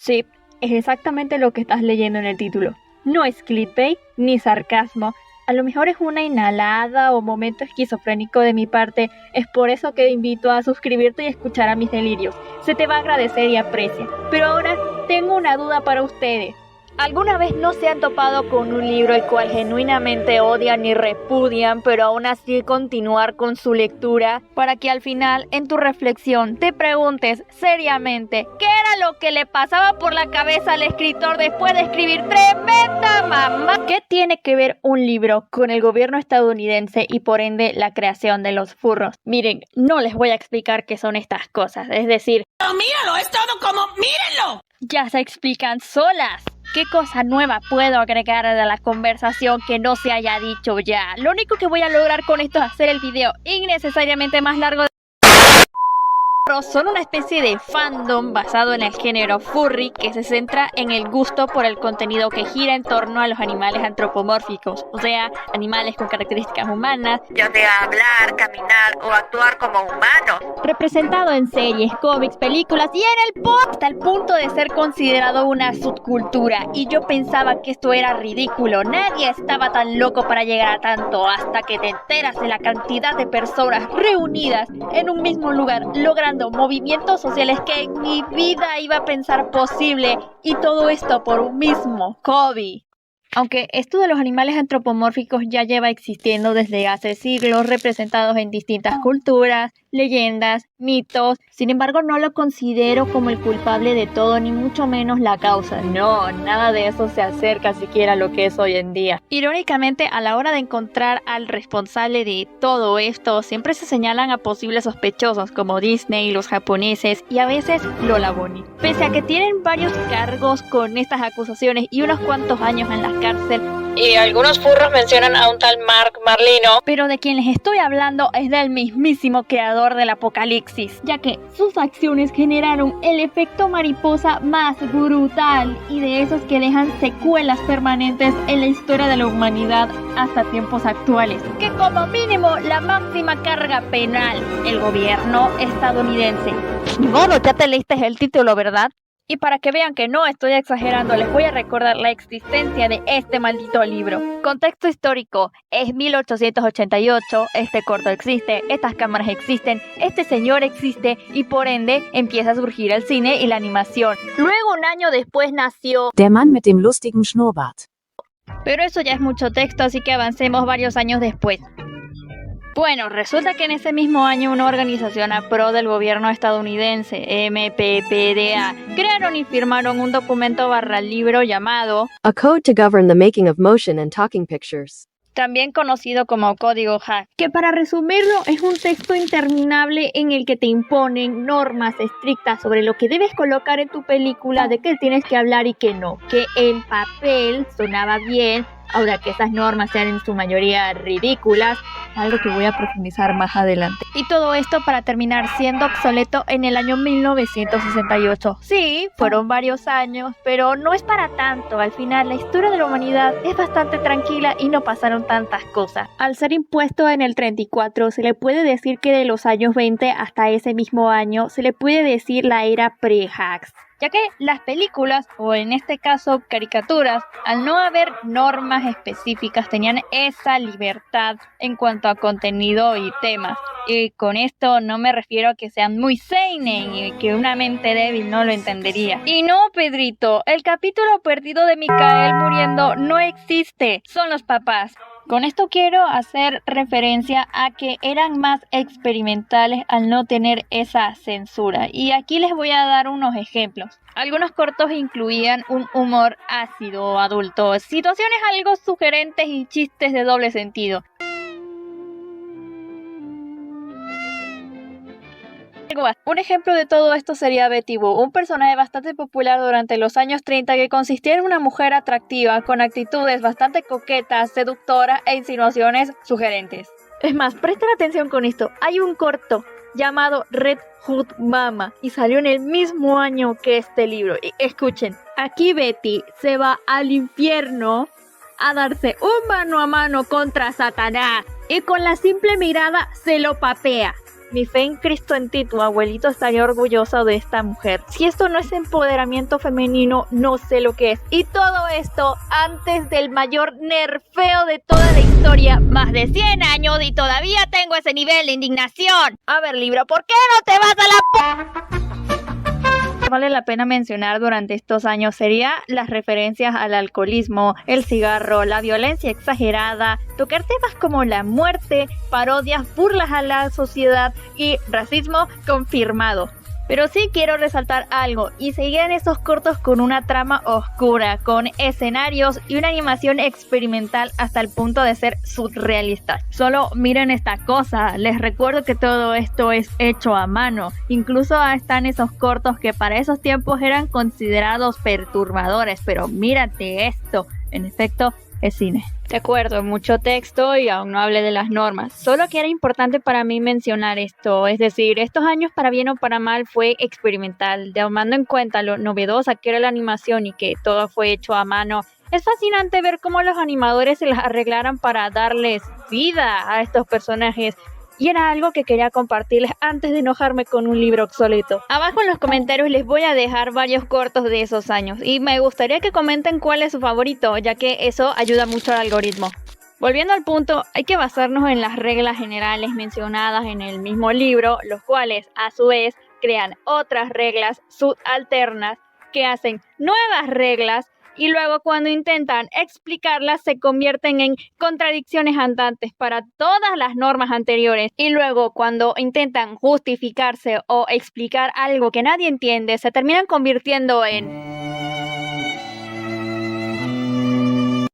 Sí, es exactamente lo que estás leyendo en el título. No es clickbait ni sarcasmo. A lo mejor es una inhalada o momento esquizofrénico de mi parte. Es por eso que te invito a suscribirte y escuchar a mis delirios. Se te va a agradecer y aprecia. Pero ahora tengo una duda para ustedes. ¿Alguna vez no se han topado con un libro el cual genuinamente odian y repudian, pero aún así continuar con su lectura? Para que al final, en tu reflexión, te preguntes seriamente ¿qué era lo que le pasaba por la cabeza al escritor después de escribir tremenda mamá? ¿Qué tiene que ver un libro con el gobierno estadounidense y por ende la creación de los furros? Miren, no les voy a explicar qué son estas cosas, es decir... ¡No, míralo! ¡Es todo como... ¡mírenlo! Ya se explican solas. ¿Qué cosa nueva puedo agregar a la conversación que no se haya dicho ya? Lo único que voy a lograr con esto es hacer el video innecesariamente más largo. Son una especie de fandom basado en el género furry que se centra en el gusto por el contenido que gira en torno a los animales antropomórficos, o sea, animales con características humanas, ya sea hablar, caminar o actuar como humanos. Representado en series, cómics, películas y en el pop, hasta el punto de ser considerado una subcultura. Y yo pensaba que esto era ridículo, nadie estaba tan loco para llegar a tanto, hasta que te enteras de la cantidad de personas reunidas en un mismo lugar, logrando movimientos sociales que en mi vida iba a pensar posible, y todo esto por un mismo hobby. Aunque esto de los animales antropomórficos ya lleva existiendo desde hace siglos, representados en distintas culturas, leyendas, mitos, sin embargo no lo considero como el culpable de todo, ni mucho menos la causa. No, nada de eso se acerca siquiera a lo que es hoy en día. Irónicamente, a la hora de encontrar al responsable de todo esto, siempre se señalan a posibles sospechosos como Disney, los japoneses y a veces Lola Bunny. Pese a que tienen varios cargos con estas acusaciones y unos cuantos años en la cárcel, y algunos furros mencionan a un tal Mark Marlino, pero de quien les estoy hablando es del mismísimo creador del apocalipsis, ya que sus acciones generaron el efecto mariposa más brutal y de esos que dejan secuelas permanentes en la historia de la humanidad hasta tiempos actuales, que como mínimo la máxima carga penal, el gobierno estadounidense. Ni modo, ya te leíste el título, ¿verdad? Y para que vean que no estoy exagerando, les voy a recordar la existencia de este maldito libro. Contexto histórico: es 1888, este corto existe, estas cámaras existen, este señor existe y por ende empieza a surgir el cine y la animación. Luego, un año después nació Der Mann mit dem lustigen Schnurrbart. Pero eso ya es mucho texto, así que avancemos varios años después. Bueno, resulta que en ese mismo año una organización a pro del gobierno estadounidense, MPPDA, crearon y firmaron un documento /libro llamado A Code to Govern the Making of Motion and Talking Pictures, también conocido como Código Hack, que para resumirlo es un texto interminable en el que te imponen normas estrictas sobre lo que debes colocar en tu película, de qué tienes que hablar y qué no, que en papel sonaba bien, ahora que esas normas sean en su mayoría ridículas, algo que voy a profundizar más adelante. Y todo esto para terminar siendo obsoleto en el año 1968. Sí, fueron varios años, pero no es para tanto. Al final, la historia de la humanidad es bastante tranquila y no pasaron tantas cosas. Al ser impuesto en el 34, se le puede decir que de los años 20 hasta ese mismo año, se le puede decir la era pre-hacks, ya que las películas, o en este caso caricaturas, al no haber normas específicas, tenían esa libertad en cuanto a contenido y temas. Y con esto no me refiero a que sean muy seinen y que una mente débil no lo entendería. Y no, Pedrito, el capítulo perdido de Micael muriendo no existe, son los papás. Con esto quiero hacer referencia a que eran más experimentales al no tener esa censura. Y aquí les voy a dar unos ejemplos. Algunos cortos incluían un humor ácido adulto, situaciones algo sugerentes y chistes de doble sentido. Un ejemplo de todo esto sería Betty Boo, un personaje bastante popular durante los años 30 que consistía en una mujer atractiva con actitudes bastante coquetas, seductoras e insinuaciones sugerentes. Es más, presten atención con esto, hay un corto llamado Red Hood Mama y salió en el mismo año que este libro. Y escuchen, aquí Betty se va al infierno a darse un mano a mano contra Satanás y con la simple mirada se lo papea. Mi fe en Cristo en ti, tu abuelito estaría orgulloso de esta mujer. Si esto no es empoderamiento femenino, no sé lo que es. Y todo esto antes del mayor nerfeo de toda la historia. Más de 100 años y todavía tengo ese nivel de indignación. A ver, libro, ¿por qué no te vas a la vale la pena mencionar durante estos años sería las referencias al alcoholismo, el cigarro, la violencia exagerada, tocar temas como la muerte, parodias, burlas a la sociedad y racismo confirmado. Pero sí quiero resaltar algo, y seguían estos cortos con una trama oscura, con escenarios y una animación experimental hasta el punto de ser surrealista. Solo miren esta cosa, les recuerdo que todo esto es hecho a mano. Incluso están esos cortos que para esos tiempos eran considerados perturbadores, pero mírate esto, en efecto es cine. De acuerdo, mucho texto y aún no hablé de las normas. Solo que era importante para mí mencionar esto, es decir, estos años para bien o para mal fue experimental, tomando en cuenta lo novedosa que era la animación y que todo fue hecho a mano. Es fascinante ver cómo los animadores se las arreglaran para darles vida a estos personajes. Y era algo que quería compartirles antes de enojarme con un libro obsoleto. Abajo en los comentarios les voy a dejar varios cortos de esos años y me gustaría que comenten cuál es su favorito, ya que eso ayuda mucho al algoritmo. Volviendo al punto, hay que basarnos en las reglas generales mencionadas en el mismo libro, los cuales a su vez crean otras reglas subalternas que hacen nuevas reglas y luego cuando intentan explicarlas se convierten en contradicciones andantes para todas las normas anteriores y luego cuando intentan justificarse o explicar algo que nadie entiende se terminan convirtiendo en...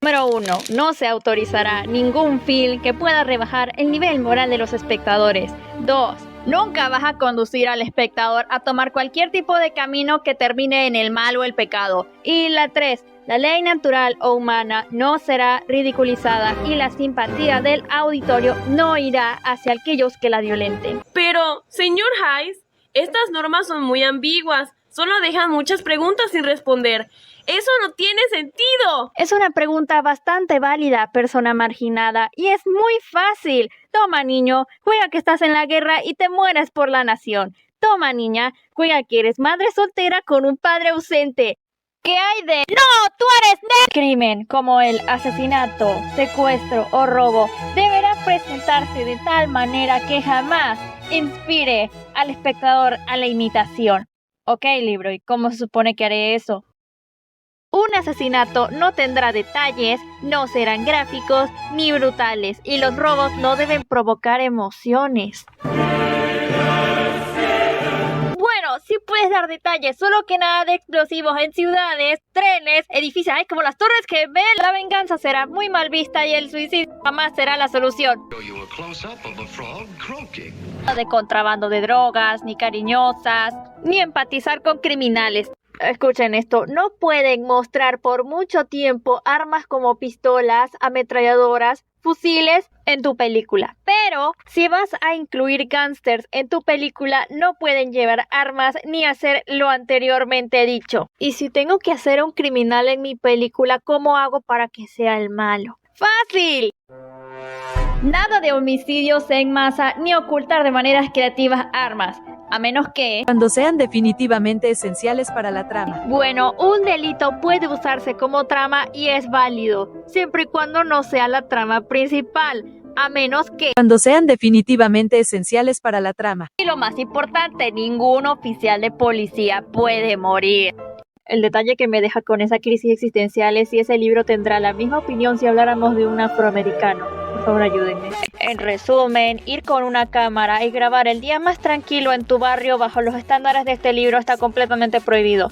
Número 1. No se autorizará ningún film que pueda rebajar el nivel moral de los espectadores. 2. Nunca vas a conducir al espectador a tomar cualquier tipo de camino que termine en el mal o el pecado. Y la 3. La ley natural o humana no será ridiculizada y la simpatía del auditorio no irá hacia aquellos que la violenten. Pero, señor Hayes, estas normas son muy ambiguas. Solo dejan muchas preguntas sin responder. ¡Eso no tiene sentido! Es una pregunta bastante válida, persona marginada, y es muy fácil. Toma, niño, juega que estás en la guerra y te mueres por la nación. Toma, niña, juega que eres madre soltera con un padre ausente. ¿Qué hay de ¡no, tú eres crimen como el asesinato, secuestro o robo deberá presentarse de tal manera que jamás inspire al espectador a la imitación? Ok, libro, ¿y cómo se supone que haré eso? Un asesinato no tendrá detalles, no serán gráficos ni brutales y los robos no deben provocar emociones. Bueno, sí puedes dar detalles, solo que nada de explosivos en ciudades, trenes, edificios, como las Torres Gemelas. La venganza será muy mal vista y el suicidio jamás será la solución. De contrabando de drogas, ni cariñosas, ni empatizar con criminales. Escuchen esto, no pueden mostrar por mucho tiempo armas como pistolas, ametralladoras, fusiles en tu película. Pero si vas a incluir gángsters en tu película, no pueden llevar armas ni hacer lo anteriormente dicho. Y si tengo que hacer un criminal en mi película, ¿cómo hago para que sea el malo? ¡Fácil! Nada de homicidios en masa ni ocultar de maneras creativas armas. A menos que... cuando sean definitivamente esenciales para la trama. Bueno, un delito puede usarse como trama y es válido, siempre y cuando no sea la trama principal, a menos que... cuando sean definitivamente esenciales para la trama. Y lo más importante, ningún oficial de policía puede morir. El detalle que me deja con esa crisis existencial es si ese libro tendrá la misma opinión si habláramos de un afroamericano. Por favor, ayúdenme. En resumen, ir con una cámara y grabar el día más tranquilo en tu barrio bajo los estándares de este libro está completamente prohibido.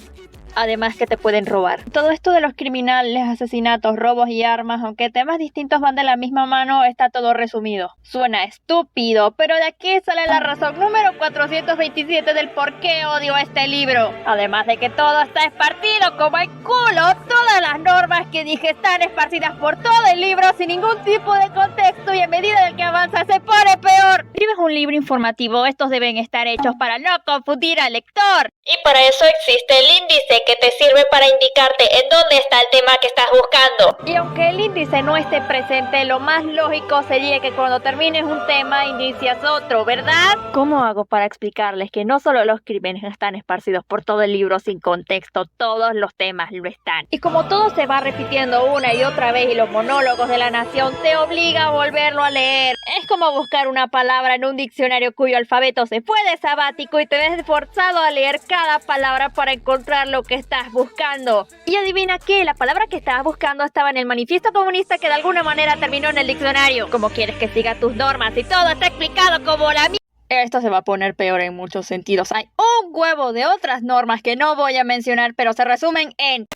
Además que te pueden robar. Todo esto de los criminales, asesinatos, robos y armas, aunque temas distintos van de la misma mano, está todo resumido. Suena estúpido, pero de aquí sale la razón número 427 del por qué odio este libro. Además de que todo está esparcido como el culo, todas las normas que dije están esparcidas por todo el libro sin ningún tipo de contexto y a medida del que avanza se pone peor. Si escribes un libro informativo, estos deben estar hechos para no confundir al lector. Y para eso existe el índice que te sirve para indicarte en dónde está el tema que estás buscando. Y aunque el índice no esté presente, lo más lógico sería que cuando termines un tema inicias otro, ¿verdad? ¿Cómo hago para explicarles que no solo los crímenes están esparcidos por todo el libro sin contexto, todos los temas lo están? Y como todo se va repitiendo una y otra vez y los monólogos de la nación te obliga a volverlo a leer. Es como buscar una palabra en un diccionario cuyo alfabeto se fue de sabático y te ves forzado a leer cada palabra para encontrar lo que estás buscando. Y adivina qué, la palabra que estabas buscando estaba en el manifiesto comunista que de alguna manera terminó en el diccionario. ¿Cómo quieres que siga tus normas y todo está explicado como la mierda? Esto se va a poner peor en muchos sentidos. Hay un huevo de otras normas que no voy a mencionar, pero se resumen en...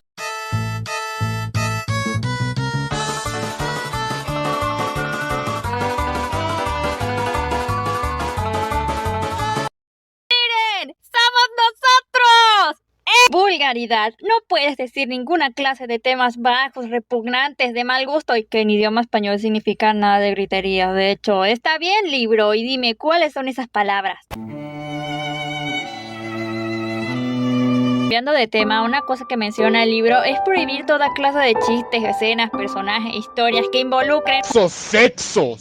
¡Somos nosotros! Vulgaridad. No puedes decir ninguna clase de temas bajos, repugnantes, de mal gusto y que en idioma español significa nada de gritería. De hecho, está bien, libro, y dime cuáles son esas palabras. Cambiando de tema, una cosa que menciona el libro es prohibir toda clase de chistes, escenas, personajes, historias que involucren sexo.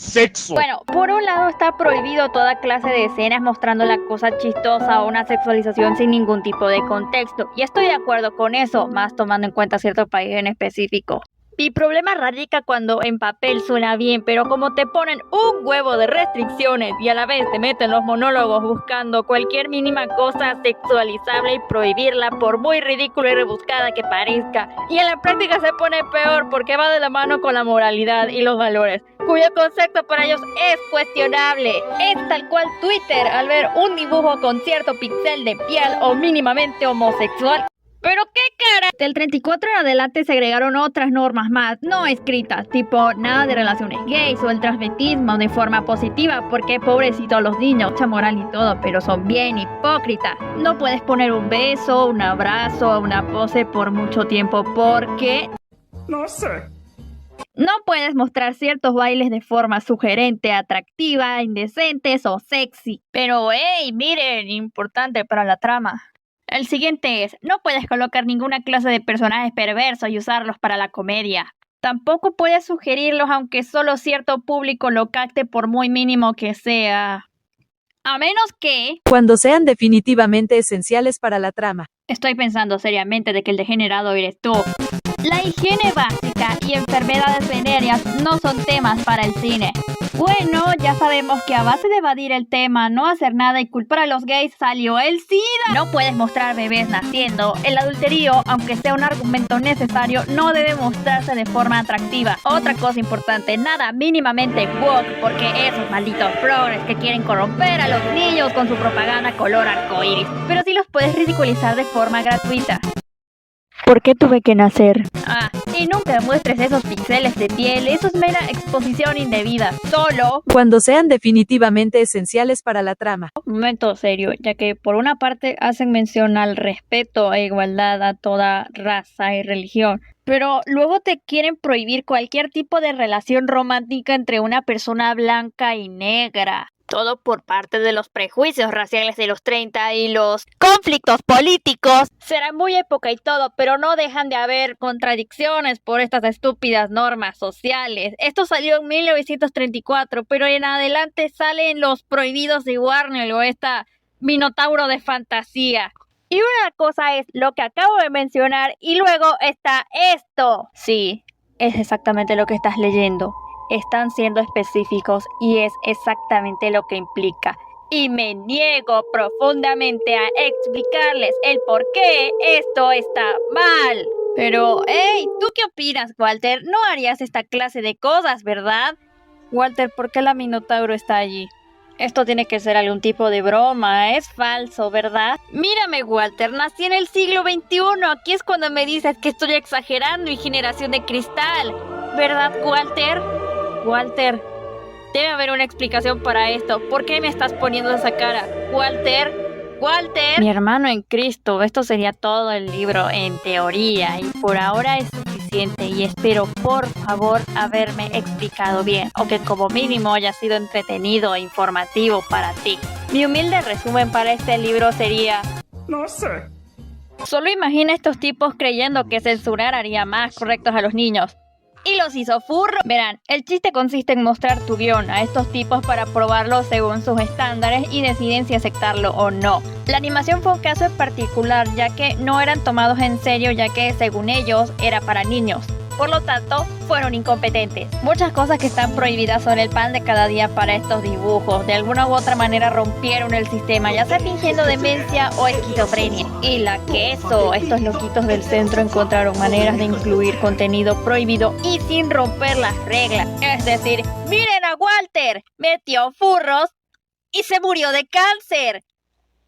Bueno, por un lado está prohibido toda clase de escenas mostrando la cosa chistosa o una sexualización sin ningún tipo de contexto. Y estoy de acuerdo con eso, más tomando en cuenta cierto país en específico. Mi problema radica cuando en papel suena bien, pero como te ponen un huevo de restricciones y a la vez te meten los monólogos buscando cualquier mínima cosa sexualizable y prohibirla por muy ridícula y rebuscada que parezca. Y en la práctica se pone peor porque va de la mano con la moralidad y los valores, cuyo concepto para ellos es cuestionable. Es tal cual Twitter al ver un dibujo con cierto pixel de piel o mínimamente homosexual. ¿Pero qué cara? Del 34 en adelante se agregaron otras normas más, no escritas, tipo nada de relaciones gays o el transvestismo de forma positiva, porque pobrecitos los niños, mucha moral y todo, pero son bien hipócritas. No puedes poner un beso, un abrazo, una pose por mucho tiempo porque... No sé. No puedes mostrar ciertos bailes de forma sugerente, atractiva, indecentes o sexy. Pero hey, miren, importante para la trama. El siguiente es, no puedes colocar ninguna clase de personajes perversos y usarlos para la comedia. Tampoco puedes sugerirlos aunque solo cierto público lo capte por muy mínimo que sea. A menos que... Cuando sean definitivamente esenciales para la trama. Estoy pensando seriamente de que el degenerado eres tú. La higiene básica y enfermedades venéreas no son temas para el cine. Bueno, ya sabemos que a base de evadir el tema, no hacer nada y culpar a los gays salió el SIDA. No puedes mostrar bebés naciendo. El adulterio, aunque sea un argumento necesario, no debe mostrarse de forma atractiva. Otra cosa importante, nada mínimamente woke, porque esos malditos progres que quieren corromper a los niños con su propaganda color arcoíris. Pero sí los puedes ridiculizar de forma gratuita. ¿Por qué tuve que nacer? Y nunca muestres esos píxeles de piel, eso es mera exposición indebida. Solo cuando sean definitivamente esenciales para la trama. Un momento serio, ya que por una parte hacen mención al respeto e igualdad a toda raza y religión, pero luego te quieren prohibir cualquier tipo de relación romántica entre una persona blanca y negra. Todo por parte de los prejuicios raciales de los 30 y los conflictos políticos. Será muy época y todo, pero no dejan de haber contradicciones por estas estúpidas normas sociales. Esto salió en 1934, pero en adelante salen los prohibidos de Warner o esta Minotauro de fantasía. Y una cosa es lo que acabo de mencionar y luego está esto. Sí, es exactamente lo que estás leyendo. Están siendo específicos y es exactamente lo que implica. Y me niego profundamente a explicarles el por qué esto está mal. Pero, hey, ¿tú qué opinas, Walter? No harías esta clase de cosas, ¿verdad? Walter, ¿por qué la Minotauro está allí? Esto tiene que ser algún tipo de broma, es falso, ¿verdad? Mírame, Walter, nací en el siglo XXI, aquí es cuando me dices que estoy exagerando y generación de cristal, ¿verdad, Walter? Walter, debe haber una explicación para esto. ¿Por qué me estás poniendo esa cara? Walter, mi hermano en Cristo, esto sería todo el libro en teoría y por ahora es suficiente y espero por favor haberme explicado bien o que como mínimo haya sido entretenido e informativo para ti. Mi humilde resumen para este libro sería: No sé. Solo imagina estos tipos creyendo que censurar haría más correctos a los niños. Y los hizo furros. Verán, el chiste consiste en mostrar tu guión a estos tipos para probarlo según sus estándares y deciden si aceptarlo o no. La animación fue un caso en particular, ya que no eran tomados en serio, ya que según ellos era para niños. Por lo tanto, fueron incompetentes. Muchas cosas que están prohibidas son el pan de cada día para estos dibujos. De alguna u otra manera rompieron el sistema, ya sea fingiendo demencia o esquizofrenia. Y la queso, estos loquitos del centro encontraron maneras de incluir contenido prohibido y sin romper las reglas. Es decir, miren a Walter, metió furros y se murió de cáncer.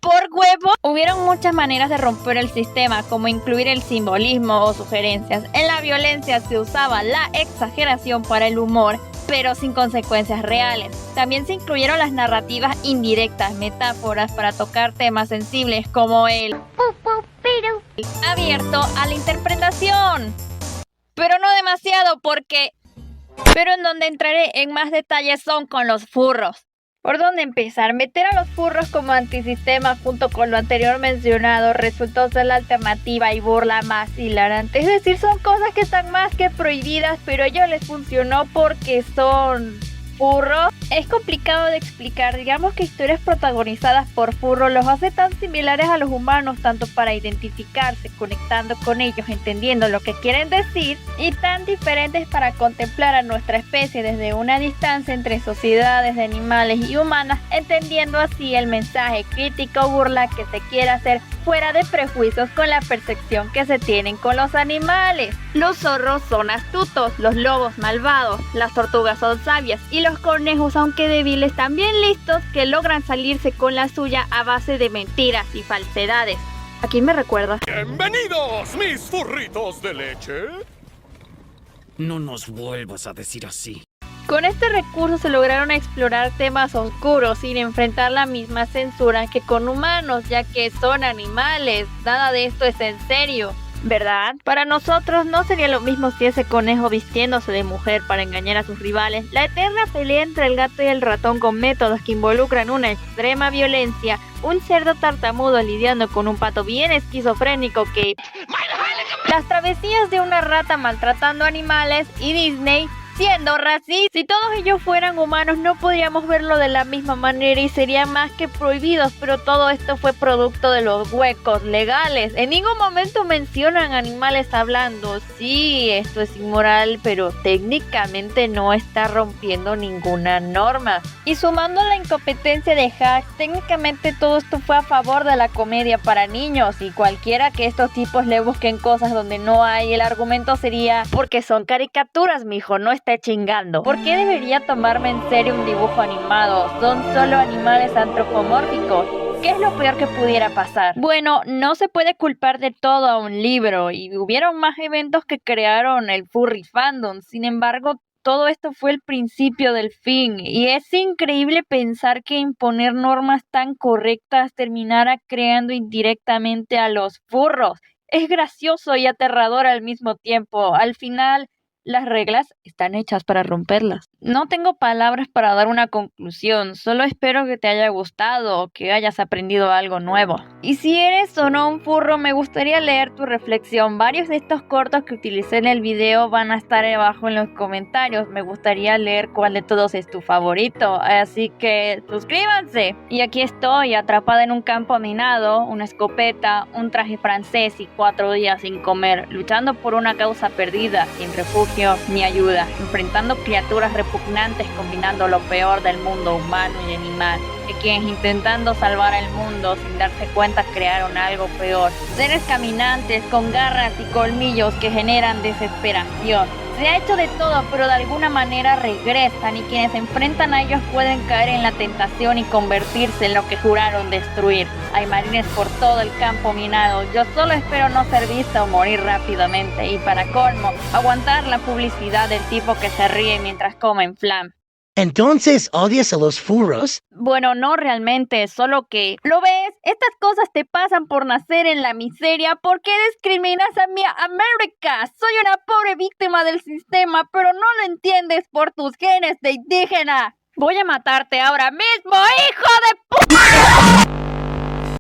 Por huevo, hubieron muchas maneras de romper el sistema, como incluir el simbolismo o sugerencias. En la violencia se usaba la exageración para el humor, pero sin consecuencias reales. También se incluyeron las narrativas indirectas, metáforas para tocar temas sensibles como el abierto a la interpretación. Pero no demasiado Pero en donde entraré en más detalles son con los furros. ¿Por dónde empezar? Meter a los furros como antisistema junto con lo anterior mencionado resultó ser la alternativa y burla más hilarante. Es decir, son cosas que están más que prohibidas, pero a ellos les funcionó porque son furros. Es complicado de explicar. Digamos que historias protagonizadas por furros los hace tan similares a los humanos, tanto para identificarse, conectando con ellos, entendiendo lo que quieren decir, y tan diferentes para contemplar a nuestra especie desde una distancia entre sociedades de animales y humanas, entendiendo así el mensaje crítico o burla que se quiere hacer fuera de prejuicios con la percepción que se tienen con los animales. Los zorros son astutos, los lobos malvados, las tortugas son sabias y los conejos, aunque débiles, también listos, que logran salirse con la suya a base de mentiras y falsedades. ¿A quién me recuerda? Bienvenidos, mis furritos de leche. No nos vuelvas a decir así. Con este recurso se lograron explorar temas oscuros sin enfrentar la misma censura que con humanos, ya que son animales. Nada de esto es en serio, ¿verdad? Para nosotros no sería lo mismo si ese conejo vistiéndose de mujer para engañar a sus rivales, la eterna pelea entre el gato y el ratón con métodos que involucran una extrema violencia, un cerdo tartamudo lidiando con un pato bien esquizofrénico que... las travesías de una rata maltratando animales y Disney siendo racista. Si todos ellos fueran humanos no podríamos verlo de la misma manera y serían más que prohibidos, pero todo esto fue producto de los huecos legales. En ningún momento mencionan animales hablando. Sí, esto es inmoral, pero técnicamente no está rompiendo ninguna norma. Y sumando la incompetencia de Hack, técnicamente todo esto fue a favor de la comedia para niños, y cualquiera que estos tipos le busquen cosas donde no hay, el argumento sería: porque son caricaturas, mijo, no está chingando. ¿Por qué debería tomarme en serio un dibujo animado? Son solo animales antropomórficos. ¿Qué es lo peor que pudiera pasar? Bueno, no se puede culpar de todo a un libro, y hubieron más eventos que crearon el furry fandom. Sin embargo, todo esto fue el principio del fin, y es increíble pensar que imponer normas tan correctas terminara creando indirectamente a los furros. Es gracioso y aterrador al mismo tiempo. Al final, las reglas están hechas para romperlas. No tengo palabras para dar una conclusión, solo espero que te haya gustado o que hayas aprendido algo nuevo. Y si eres o no un furro, me gustaría leer tu reflexión. Varios de estos cortos que utilicé en el video van a estar abajo en los comentarios. Me gustaría leer cuál de todos es tu favorito, así que suscríbanse. Y aquí estoy, atrapada en un campo minado, una escopeta, un traje francés y 4 días sin comer, luchando por una causa perdida, sin refugio ni ayuda, enfrentando criaturas repugnantes, combinando lo peor del mundo humano y animal, de quienes intentando salvar el mundo sin darse cuenta crearon algo peor. Seres caminantes con garras y colmillos que generan desesperación. Se ha hecho de todo, pero de alguna manera regresan, y quienes se enfrentan a ellos pueden caer en la tentación y convertirse en lo que juraron destruir. Hay marines por todo el campo minado. Yo solo espero no ser vista o morir rápidamente, y para colmo, aguantar la publicidad del tipo que se ríe mientras come en flam. Entonces, ¿odias a los furros? Bueno, no realmente, solo que... ¿Lo ves? Estas cosas te pasan por nacer en la miseria. ¿Por qué discriminas a mi América? Soy una pobre víctima del sistema, pero no lo entiendes por tus genes de indígena. Voy a matarte ahora mismo, hijo de puta.